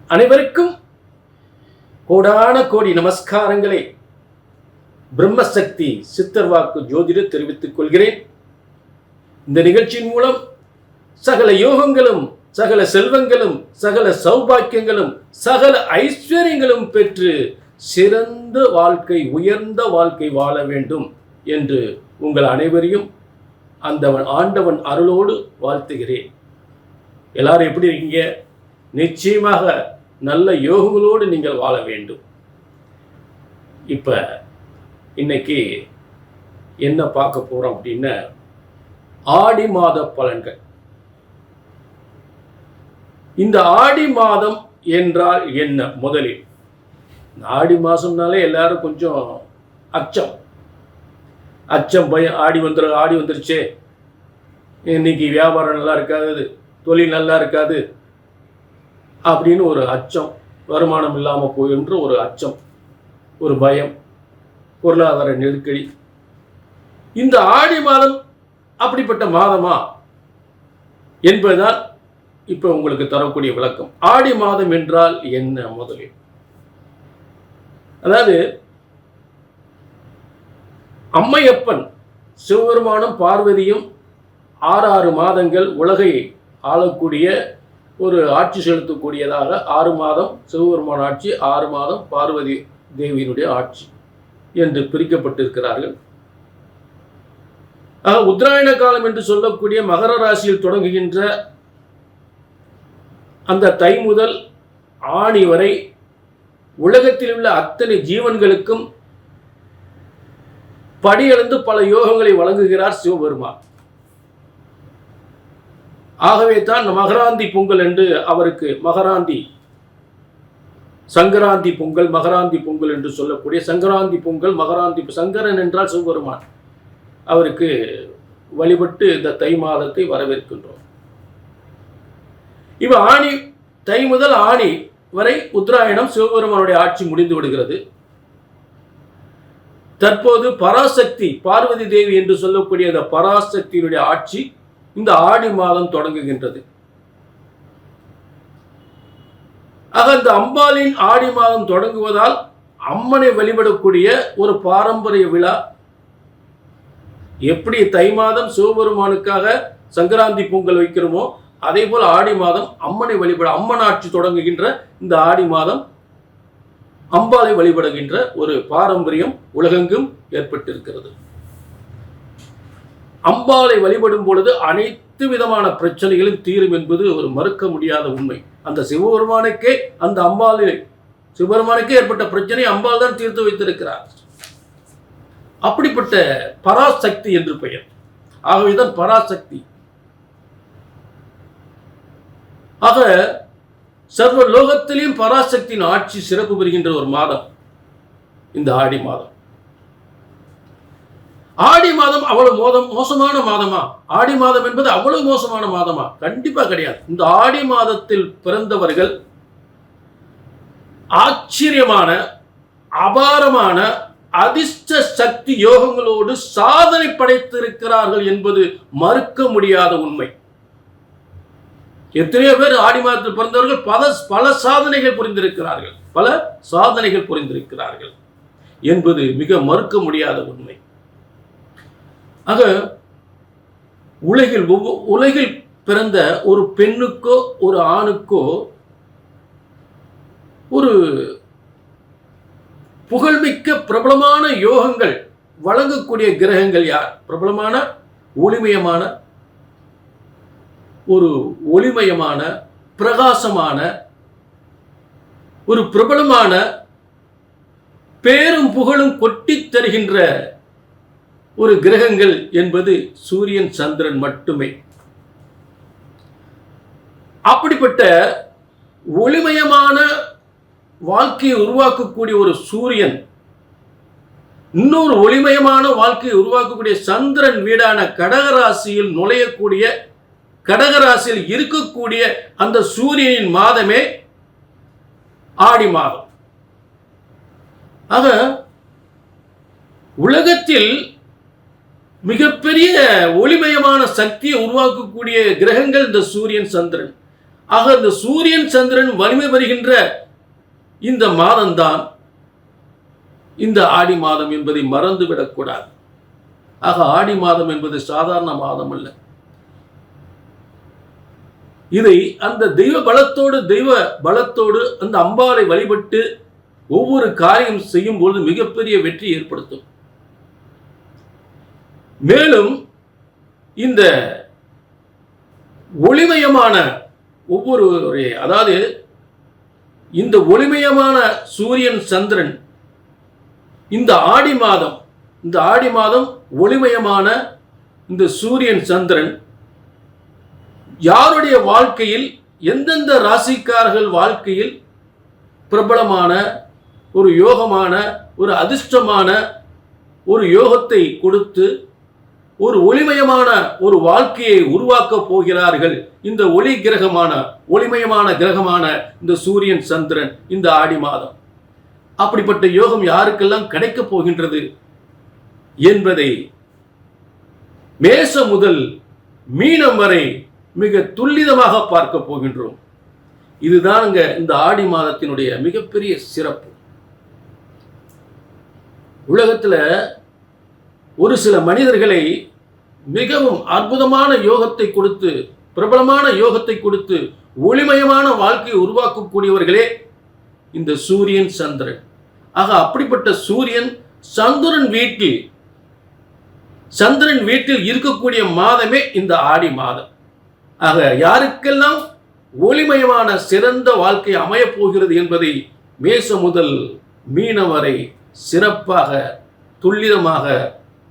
அனைவருக்கும் கோடான கோடி நமஸ்காரங்களை பிரம்மசக்தி சித்தர் வாக்கு ஜோதிடர் தெரிவித்துக் கொள்கிறேன். இந்த நிகழ்ச்சியின் மூலம் சகல யோகங்களும், சகல செல்வங்களும், சகல சௌபாக்கியங்களும், சகல ஐஸ்வர்யங்களும் பெற்று சிறந்த வாழ்க்கை, உயர்ந்த வாழ்க்கை வாழ வேண்டும் என்று உங்கள் அனைவரையும் அந்த ஆண்டவன் அருளோடு வாழ்த்துகிறேன். எல்லாரும் எப்படி இருக்கீங்க? நிச்சயமாக நல்ல யோகங்களோடு நீங்கள் வாழ வேண்டும். இப்போ இன்னைக்கு என்ன பார்க்க போகிறோம் அப்படின்னா, ஆடி மாத பலன்கள். இந்த ஆடி மாதம் என்றால் என்ன? முதலில் ஆடி மாதம்னாலே எல்லாரும் கொஞ்சம் அச்சம் பயம். ஆடி வந்துருச்சே, இன்னைக்கு வியாபாரம் நல்லா இருக்காது, தொழில் நல்லா இருக்காது அப்படின்னு ஒரு அச்சம், வருமானம் இல்லாமல் போயின்ற ஒரு அச்சம், ஒரு பயம், பொருளாதார நெருக்கடி. இந்த ஆடி மாதம் அப்படிப்பட்ட மாதமா என்பதுதான் இப்போ உங்களுக்கு தரக்கூடிய விளக்கம். ஆடி மாதம் என்றால் என்ன? முதலில் அதாவது அம்மையப்பன் சிவபெருமானும் பார்வதியும் 6 மாதங்கள் உலகை ஆளக்கூடிய ஒரு ஆட்சி செலுத்தக்கூடியதாக 6 மாதம் சிவபெருமான ஆட்சி, 6 மாதம் பார்வதி தேவியினுடைய ஆட்சி என்று பிரிக்கப்பட்டிருக்கிறார்கள். ஆக உத்தராயண காலம் என்று சொல்லக்கூடிய மகர ராசியில் தொடங்குகின்ற அந்த தை முதல் ஆணி வரை உலகத்தில் உள்ள அத்தனை ஜீவன்களுக்கும் படியளந்து பல யோகங்களை வழங்குகிறார் சிவபெருமான். ஆகவே தான் மகராந்தி பொங்கல் என்று அவருக்கு சங்கராந்தி பொங்கல், மகராந்தி பொங்கல் என்று சொல்லக்கூடிய சங்கராந்தி பொங்கல், மகராந்தி. சங்கரன் என்றால் சிவபெருமான். அவருக்கு வழிபட்டு இந்த தை மாதத்தை வரவேற்கின்றோம். இவ தை முதல் ஆணி வரை உத்தராயணம் சிவபெருமானுடைய ஆட்சி முடிந்து விடுகிறது. தற்போது பராசக்தி பார்வதி தேவி என்று சொல்லக்கூடிய அந்த பராசக்தியினுடைய ஆட்சி இந்த ஆடி மாதம் தொடங்குகின்றது. ஆக இந்த அம்பாளின் ஆடி மாதம் தொடங்குவதால் அம்மனை வழிபடக்கூடிய ஒரு பாரம்பரிய விழா. எப்படி தை மாதம் சிவபெருமானுக்காக சங்கராந்தி பொங்கல் வைக்கிறோமோ, அதே போல் ஆடி மாதம் அம்மனை வழிபட, அம்மன் ஆட்சி தொடங்குகின்ற இந்த ஆடி மாதம் அம்பாளை வழிபடுகின்ற ஒரு பாரம்பரியம் உலகெங்கும் ஏற்பட்டிருக்கிறது. அம்பாளை வழிபடும் பொழுது அனைத்து விதமான பிரச்சனைகளும் தீரும் என்பது ஒரு மறுக்க முடியாத உண்மை. அந்த சிவபெருமானுக்கே ஏற்பட்ட பிரச்சனை அம்பாள் தான் தீர்த்து வைத்திருக்கிறார். அப்படிப்பட்ட பராசக்தி என்று பெயர். ஆகவேதான் பராசக்தி. ஆக சர்வ லோகத்திலையும் பராசக்தியின் ஆட்சி சிறப்பு பெறுகின்ற ஒரு மாதம் இந்த ஆடி மாதம். ஆடி மாதம் அவ்வளவு மோசமான மாதமா? ஆடி மாதம் என்பது அவ்வளவு மோசமான மாதமா? கண்டிப்பா கிடையாது. இந்த ஆடி மாதத்தில் பிறந்தவர்கள் ஆச்சரியமான, அபாரமான அதிர்ஷ்ட சக்தி யோகங்களோடு சாதனை படைத்திருக்கிறார்கள் என்பது மறுக்க முடியாத உண்மை. எத்தனையோ பேர் ஆடி மாதத்தில் பிறந்தவர்கள் பல சாதனைகள் புரிந்திருக்கிறார்கள் என்பது மிக மறுக்க முடியாத உண்மை. ஆக உலகில் பிறந்த ஒரு பெண்ணுக்கோ ஒரு ஆணுக்கோ ஒரு புகழ்மிக்க பிரபலமான யோகங்கள் வழங்கக்கூடிய கிரகங்கள் யார்? பிரபலமான ஒளிமயமான பிரகாசமான ஒரு பிரபலமான பேரும் புகழும் கொட்டித் தருகின்ற ஒரு கிரகங்கள் என்பது சூரியன், சந்திரன் மட்டுமே. அப்படிப்பட்ட ஒளிமயமான வாழ்க்கையை உருவாக்கக்கூடிய ஒரு சூரியன், இன்னொரு ஒளிமயமான வாழ்க்கையை உருவாக்கக்கூடிய சந்திரன் வீடான கடகராசியில் கடகராசியில் இருக்கக்கூடிய அந்த சூரியனின் மாதமே ஆடி மாதம். ஆக உலகத்தில் மிகப்பெரிய ஒளிமயமான சக்தியை உருவாக்கக்கூடிய கிரகங்கள் இந்த சூரியன், சந்திரன். ஆக இந்த சூரியன் சந்திரன் வலிமை வருகின்ற இந்த மாதம்தான் இந்த ஆடி மாதம் என்பதை மறந்துவிடக்கூடாது. ஆக ஆடி மாதம் என்பது சாதாரண மாதம் அல்ல. இதை அந்த தெய்வ பலத்தோடு அந்த அம்பாளை வழிபட்டு ஒவ்வொரு காரியம் செய்யும் பொழுது மிகப்பெரிய வெற்றி ஏற்படுத்தும். மேலும் இந்த ஒளிமயமான அதாவது இந்த ஒளிமயமான சூரியன் சந்திரன் இந்த ஆடி மாதம் ஒளிமயமான இந்த சூரியன் சந்திரன் யாருடைய வாழ்க்கையில், எந்தெந்த ராசிக்காரர்கள் வாழ்க்கையில் பிரபலமான ஒரு யோகமான ஒரு அதிர்ஷ்டமான ஒரு யோகத்தை கொடுத்து ஒரு ஒளிமயமான ஒரு வாழ்க்கையை உருவாக்க போகிறார்கள். இந்த ஒளிமயமான கிரகமான இந்த சூரியன் சந்திரன் இந்த ஆடி மாதம். அப்படிப்பட்ட யோகம் யாருக்கெல்லாம் கிடைக்கப் போகின்றது என்பதை மேஷம் முதல் மீனம் வரை மிக துல்லிதமாக பார்க்க போகின்றோம். இதுதானுங்க இந்த ஆடி மாதத்தினுடைய மிகப்பெரிய சிறப்பு. உலகத்தில் ஒரு சில மனிதர்களை மிகவும் அற்புதமான யோகத்தை கொடுத்து, பிரபலமான யோகத்தை கொடுத்து ஒளிமயமான வாழ்க்கையை உருவாக்கக்கூடியவர்களே இந்த சூரியன் சந்திரன். ஆக அப்படிப்பட்ட சந்திரன் வீட்டில் இருக்கக்கூடிய மாதமே இந்த ஆடி மாதம். ஆக யாருக்கெல்லாம் ஒளிமயமான சிறந்த வாழ்க்கை அமையப் போகிறது என்பதை மேஷம் முதல் மீனம் வரை சிறப்பாக துல்லிதமாக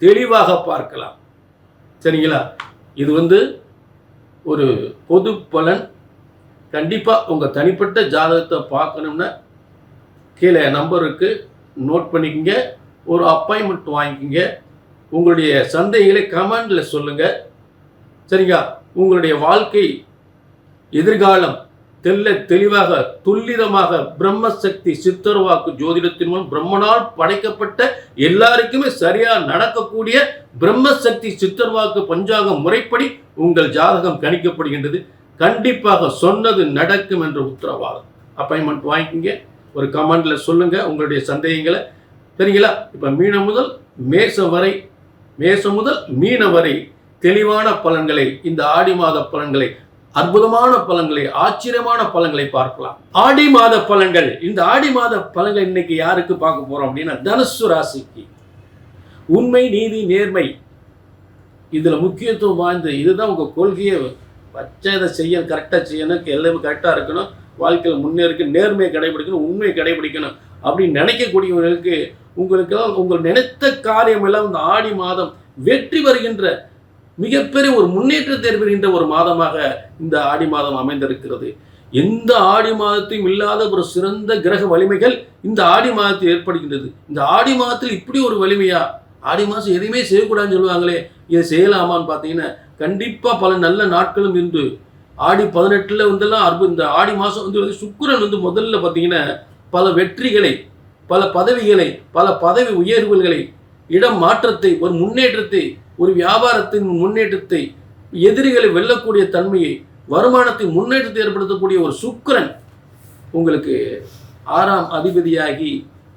தெளிவாக பார்க்கலாம். சரிங்களா? இது ஒரு பொது பலன். கண்டிப்பாக உங்கள் தனிப்பட்ட ஜாதகத்தை பார்க்கணும்னா கீழே நம்பருக்கு நோட் பண்ணிக்கங்க, ஒரு அப்பாயின்மெண்ட் வாங்கிக்கங்க. உங்களுடைய சந்தேகங்களை கமெண்டில் சொல்லுங்கள். சரிங்களா? உங்களுடைய வாழ்க்கை எதிர்காலம் தெளிவாக துல்லிதமாக பிரம்மசக்தி சித்தர்வாக்கு ஜோதிடத்தின் மூலம் பிரம்மனால் படைக்கப்பட்ட எல்லாருக்குமே சரியா நடக்கக்கூடிய பிரம்மசக்தி சித்தர்வாக்கு பஞ்சாங்க முறைப்படி உங்கள் ஜாதகம் கணிக்கப்படுகின்றது. கண்டிப்பாக சொன்னது நடக்கும் என்ற உத்தரவாதம். அப்பாயின்மெண்ட் வாங்கிக்கிங்க, ஒரு கமெண்ட்ல சொல்லுங்க உங்களுடைய சந்தேகங்களை. சரிங்களா? இப்ப மீனம் முதல் மீனம் வரை தெளிவான பலன்களை, இந்த ஆடி மாத பலன்களை, அற்புதமான பலன்களை, ஆச்சரியமான பலன்களை பார்க்கலாம். ஆடி மாத பலன்கள். இந்த ஆடி மாத பலன்கள் இன்னைக்கு யாருக்கு பார்க்க போறோம் அப்படின்னா தனுசு ராசிக்கு. உண்மை, நீதி, நேர்மை இதுல முக்கியத்துவம் வாய்ந்த, இதுதான் உங்க கொள்கையை. இதை செய்யணும், கரெக்டா செய்யணும், எல்லாமே கரெக்டா இருக்கணும், வாழ்க்கையில் முன்னேறிக்கு, நேர்மையை கடைபிடிக்கணும், உண்மையை கடைபிடிக்கணும் அப்படின்னு நினைக்கக்கூடியவர்களுக்கு உங்களுக்கெல்லாம் உங்கள் நினைத்த காரியம் எல்லாம் இந்த ஆடி மாதம் வெற்றி வருகின்ற மிகப்பெரிய ஒரு முன்னேற்றத்தை ஏற்படுகின்ற ஒரு மாதமாக இந்த ஆடி மாதம் அமைந்திருக்கிறது. எந்த ஆடி மாதத்தையும் இல்லாத ஒரு சிறந்த கிரக வலிமைகள் இந்த ஆடி மாதத்தில் ஏற்படுகின்றது. இந்த ஆடி மாதத்தில் இப்படி ஒரு வலிமையா? ஆடி மாதம் எதையுமே செய்யக்கூடாதுன்னு சொல்லுவாங்களே, இதை செய்யலாமான்னு பார்த்தீங்கன்னா கண்டிப்பாக பல நல்ல நாட்களும் இருந்து ஆடி 18 இந்த ஆடி மாதம் சுக்கிரன் முதல்ல பார்த்தீங்கன்னா பல வெற்றிகளை, பல பதவிகளை, பல பதவி உயர்வுகளை, இடம் மாற்றத்தை, ஒரு முன்னேற்றத்தை, ஒரு வியாபாரத்தின் முன்னேற்றத்தை, எதிரிகளை வெல்லக்கூடிய தன்மையை, வருமானத்தின் முன்னேற்றத்தை ஏற்படுத்தக்கூடிய ஒரு சுக்கிரன் உங்களுக்கு 6ஆம் அதிபதியாகி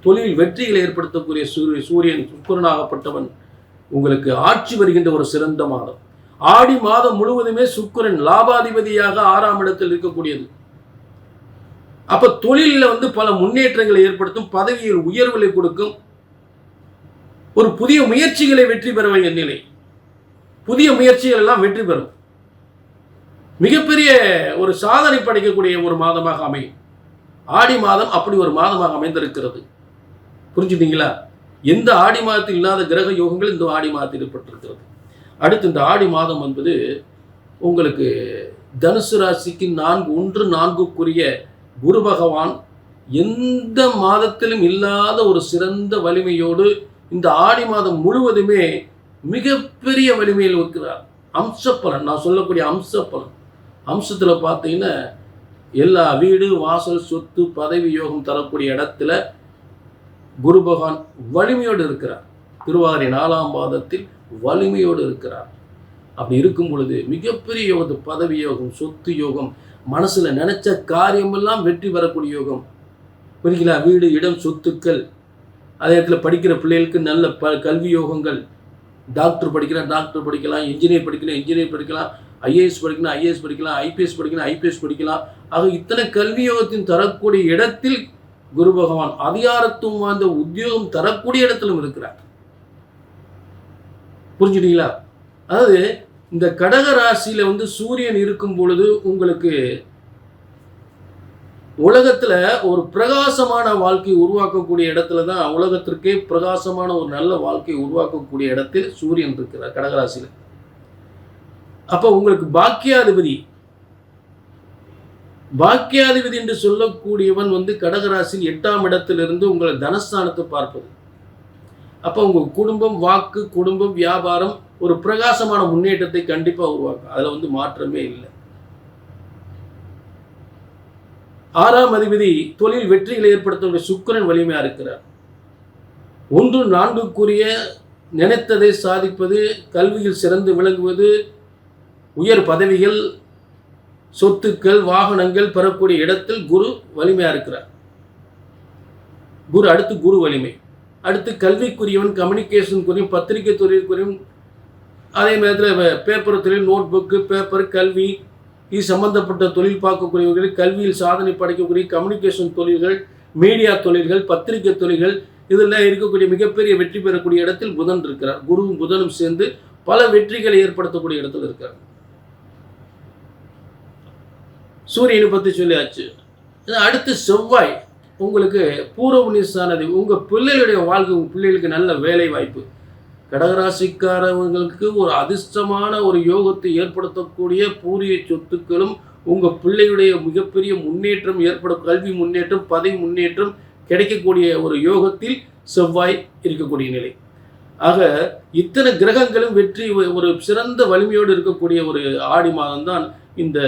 தொழில் வெற்றிகளை ஏற்படுத்தக்கூடிய சூரியன் சுக்கிரனாகப்பட்டவன் உங்களுக்கு ஆட்சி வருகின்ற ஒரு சிறந்த மாதம். ஆடி மாதம் முழுவதுமே சுக்கிரன் லாபாதிபதியாக 6ஆம் இடத்தில் இருக்கக்கூடியது. அப்ப தொழிலில் பல முன்னேற்றங்களை ஏற்படுத்தும், பதவியில் உயர்வுகளை கொடுக்கும், ஒரு புதிய முயற்சிகளை வெற்றி பெற வேண்டிய நிலை, புதிய முயற்சிகள் எல்லாம் வெற்றி பெறும், மிகப்பெரிய ஒரு சாதனை படைக்கக்கூடிய ஒரு மாதமாக அமையும். ஆடி மாதம் அப்படி ஒரு மாதமாக அமைந்திருக்கிறது. புரிஞ்சுட்டீங்களா? எந்த ஆடி மாதத்தில் இல்லாத கிரக யோகங்கள் இந்த ஆடி மாதத்தில் ஏற்பட்டிருக்கிறது. அடுத்து இந்த ஆடி மாதம் என்பது உங்களுக்கு தனுசு ராசிக்கு 4-1-4க்குரிய குரு பகவான் எந்த மாதத்திலும் இல்லாத ஒரு சிறந்த வலிமையோடு இந்த ஆடி மாதம் முழுவதுமே மிகப்பெரிய வலிமையில் இருக்கிறார். அம்சப்பலன், நான் சொல்லக்கூடிய அம்சப்பலன், அம்சத்தில் பார்த்தீங்கன்னா எல்லா வீடு, வாசல், சொத்து, பதவி யோகம் தரக்கூடிய இடத்துல குரு பகவான் வலிமையோடு இருக்கிறார். திருவாதிரை 4ஆம் பாதத்தில் வலிமையோடு இருக்கிறார். அப்படி இருக்கும் பொழுது மிகப்பெரிய யோகம், பதவி யோகம், சொத்து யோகம், மனசில் நினச்ச காரியமெல்லாம் வெற்றி வரக்கூடிய யோகம். புரியுங்களா? வீடு, இடம், சொத்துக்கள், அதே இடத்துல படிக்கிற பிள்ளைகளுக்கு நல்ல கல்வி யோகங்கள். டாக்டர் படிக்கலாம், டாக்டர் படிக்கலாம். இன்ஜினியர் படிக்கலாம், இன்ஜினியர் படிக்கலாம். ஐஏஎஸ் படிக்கணும், ஐஏஎஸ் படிக்கலாம். ஐபிஎஸ் படிக்கணும், ஐபிஎஸ் படிக்கலாம். ஆக இத்தனை கல்வி யோகத்தின் தரக்கூடிய இடத்தில் குரு பகவான் அதிகாரத்துவம் வாய்ந்த உத்தியோகம் தரக்கூடிய இடத்திலும் இருக்கிறார். புரிஞ்சுட்டீங்களா? அதாவது இந்த கடக ராசியில சூரியன் இருக்கும் பொழுது உங்களுக்கு உலகத்துல ஒரு பிரகாசமான வாழ்க்கை உருவாக்கக்கூடிய இடத்துல தான், உலகத்திற்கே பிரகாசமான ஒரு நல்ல வாழ்க்கை உருவாக்கக்கூடிய இடத்தில் சூரியன் இருக்கிறார் கடகராசியில. அப்ப உங்களுக்கு பாக்கியாதிபதி என்று சொல்லக்கூடியவன் கடகராசியில் 8ஆம் இடத்திலிருந்து உங்களை தனஸ்தானத்தை பார்ப்பது. அப்ப உங்க குடும்பம், வாக்கு, குடும்பம், வியாபாரம் ஒரு பிரகாசமான முன்னேற்றத்தை கண்டிப்பா உருவாக்கும். அதுல மாற்றமே இல்லை. 6ஆம் அதிபதி தொழில் வெற்றிகளை ஏற்படுத்தக்கூடிய சுக்கிரன் வலிமையா இருக்கிறார். 1, 4க்குரிய நினைத்ததை சாதிப்பது, கல்வியில் சிறந்து விளங்குவது, உயர் பதவிகள், சொத்துக்கள், வாகனங்கள் பெறக்கூடிய இடத்தில் குரு வலிமையா இருக்கிறார். அடுத்து குரு வலிமை. அடுத்து கல்விக்குரியவன், கம்யூனிகேஷனுக்குரியும், பத்திரிகை தொழிலுக்குரியும், அதே நேரத்தில் பேப்பர் தொழில், நோட் புக்கு, பேப்பர், கல்வி, இது சம்பந்தப்பட்ட தொழில் பார்க்கக்கூடியவர்கள், கல்வியில் சாதனை படைக்கக்கூடிய கம்யூனிகேஷன் தொழில்கள், மீடியா தொழில்கள், பத்திரிகை தொழில்கள், இதெல்லாம் இருக்கக்கூடிய மிகப்பெரிய வெற்றி பெறக்கூடிய இடத்தில் புதன் இருக்கிறார். குருவும் புதனும் சேர்ந்து பல வெற்றிகளை ஏற்படுத்தக்கூடிய இடத்தில் இருக்கிறார். சூரியனை பற்றி சொல்லியாச்சு. அடுத்து செவ்வாய் உங்களுக்கு பூர்வ புண்ணியஸ்தானது. உங்கள் பிள்ளைகளுடைய வாழ்க்கை, உங்கள் பிள்ளைகளுக்கு நல்ல வேலை வாய்ப்பு. கடகராசிக்காரவங்களுக்கு ஒரு அதிர்ஷ்டமான ஒரு யோகத்தை ஏற்படுத்தக்கூடிய பூரிய சொத்துக்களும், உங்கள் பிள்ளையுடைய மிகப்பெரிய முன்னேற்றம் ஏற்படும், கல்வி முன்னேற்றம், பதவி முன்னேற்றம் கிடைக்கக்கூடிய ஒரு யோகத்தில் செவ்வாய் இருக்கக்கூடிய நிலை. ஆக இத்தனை கிரகங்களும் வெற்றி ஒரு சிறந்த வலிமையோடு இருக்கக்கூடிய ஒரு ஆடி மாதம் தான் இந்த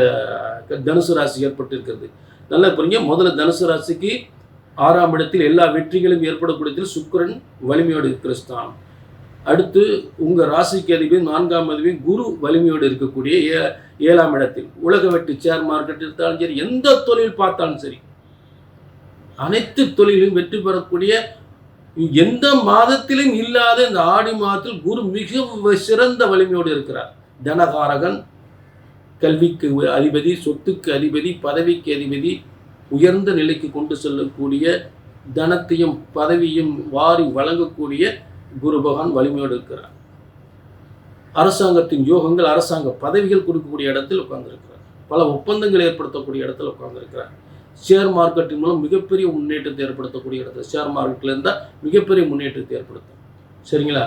தனுசு ராசி ஏற்பட்டிருக்கிறது. நல்லா புரியுங்க. முதல்ல தனுசு ராசிக்கு 6ஆம் இடத்தில் எல்லா வெற்றிகளும் ஏற்படக்கூடிய சுக்கிரன் வலிமையோடு இருக்கிற ஸ்தானம். அடுத்து உங்கள் ராசிக்கு அதிபதி 4ஆம் அதிபதி குரு வலிமையோடு இருக்கக்கூடிய 7ஆம் இடத்தில். உலக வெற்றி, ஷேர் மார்க்கெட் இருந்தாலும் சரி, எந்த தொழில் பார்த்தாலும் சரி, அனைத்து தொழிலும் வெற்றி பெறக்கூடிய எந்த மாதத்திலும் இல்லாத இந்த ஆடி மாதத்தில் குரு மிக சிறந்த வலிமையோடு இருக்கிறார். தனகாரகன், கல்விக்கு அதிபதி, சொத்துக்கு அதிபதி, பதவிக்கு அதிபதி, உயர்ந்த நிலைக்கு கொண்டு செல்லக்கூடிய, தனத்தையும் பதவியும் வாரி வழங்கக்கூடிய குரு பகவான் வலிமையோடு இருக்கிறார். அரசாங்கத்தின் யோகங்கள், அரசாங்க பதவிகள் கொடுக்கக்கூடிய இடத்தில் உட்கார்ந்திருக்கிறார். பல ஒப்பந்தங்கள் ஏற்படுத்தக்கூடிய இடத்துல உட்கார்ந்திருக்கிறார். ஷேர் மார்க்கெட்டின் மூலம் மிகப்பெரிய முன்னேற்றத்தை ஏற்படுத்தக்கூடிய இடத்துல, ஷேர் மார்க்கெட்டில் இருந்தால் மிகப்பெரிய முன்னேற்றத்தை ஏற்படுத்தும். சரிங்களா?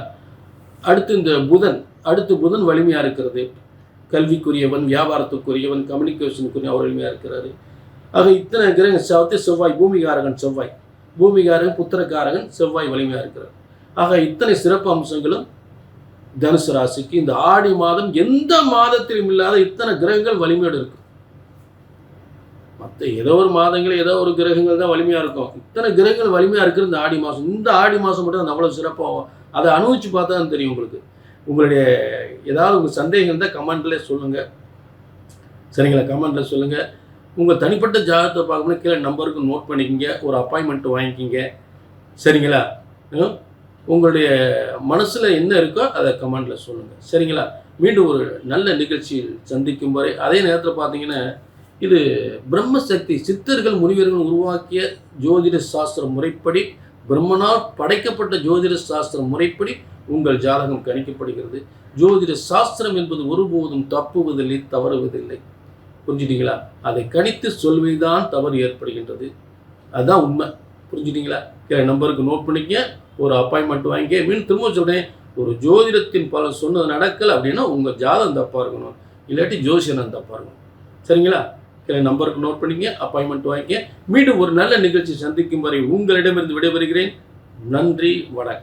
அடுத்து இந்த புதன் வலிமையாக இருக்கிறது. கல்விக்குரியவன், வியாபாரத்துக்குரியவன், கம்யூனிகேஷனுக்குரிய அவர் வலிமையாக இருக்கிறாரு. ஆக இத்தனை கிரகங்கள் செவ்வாய் பூமிகாரகன், பூமிகாரகன், புத்திரக்காரகன், செவ்வாய் வலிமையாக இருக்கிறார். ஆக இத்தனை சிறப்பு அம்சங்களும் தனுசு ராசிக்கு இந்த ஆடி மாதம் எந்த மாதத்திலும் இல்லாத இத்தனை கிரகங்கள் வலிமையோடு இருக்கும். மற்ற ஏதோ ஒரு மாதங்கள் ஏதோ ஒரு கிரகங்கள் தான் வலிமையாக இருக்கும். இத்தனை கிரகங்கள் வலிமையாக இருக்கிற இந்த ஆடி மாதம், மட்டும் அவ்வளோ சிறப்பாகும். அதை அனுபவிச்சு பார்த்தா தான் தெரியும் உங்களுக்கு. உங்களுடைய ஏதாவது உங்கள் சந்தேகம் இருந்தால் கமெண்ட்லேயே சொல்லுங்கள். சரிங்களா? கமெண்ட்டில் சொல்லுங்கள். உங்கள் தனிப்பட்ட ஜாதகத்தை பார்க்கணும், கீழே நம்பருக்கு நோட் பண்ணிக்கிங்க, ஒரு அப்பாயின்மெண்ட் வாங்கிக்கிங்க. சரிங்களா? உங்களுடைய மனசில் என்ன இருக்கோ அதை கமெண்டில் சொல்லுங்கள். சரிங்களா? மீண்டும் ஒரு நல்ல நிகழ்ச்சியில் சந்திக்கும் வரை, அதே நேரத்தில் பார்த்தீங்கன்னா இது பிரம்மசக்தி சித்தர்கள் முனிவர்கள் உருவாக்கிய ஜோதிட சாஸ்திர முறைப்படி, பிரம்மனால் படைக்கப்பட்ட ஜோதிட சாஸ்திர முறைப்படி உங்கள் ஜாதகம் கணிக்கப்படுகிறது. ஜோதிட சாஸ்திரம் என்பது ஒருபோதும் தப்புவதில்லை, தவறுவதில்லை. புரிஞ்சுட்டீங்களா? அதை கணித்து சொல்வதுதான் தவறு ஏற்படுகின்றது. அதுதான் உண்மை. புரிஞ்சுட்டீங்களா? நம்பருக்கு நோட் பண்ணிக்க, ஒரு அப்பாயின்மெண்ட் வாங்கிக்க. மீன் திரும்ப சொல்கிறேன், ஒரு ஜோதிடத்தின் பலன் சொன்னது நடக்கலை அப்படின்னா உங்கள் ஜாதகம் தப்பாக இருக்கணும், இல்லாட்டி ஜோசியனம் தப்பாக இருக்கணும். சரிங்களா? நம்பருக்கு நோட் பண்ணிக்க, அப்பாயின்மெண்ட் வாங்கிக்க. மீண்டும் ஒரு நல்ல நிகழ்ச்சி சந்திக்கும் வரை உங்களிடமிருந்து விடைபெறுகிறேன். நன்றி, வணக்கம்.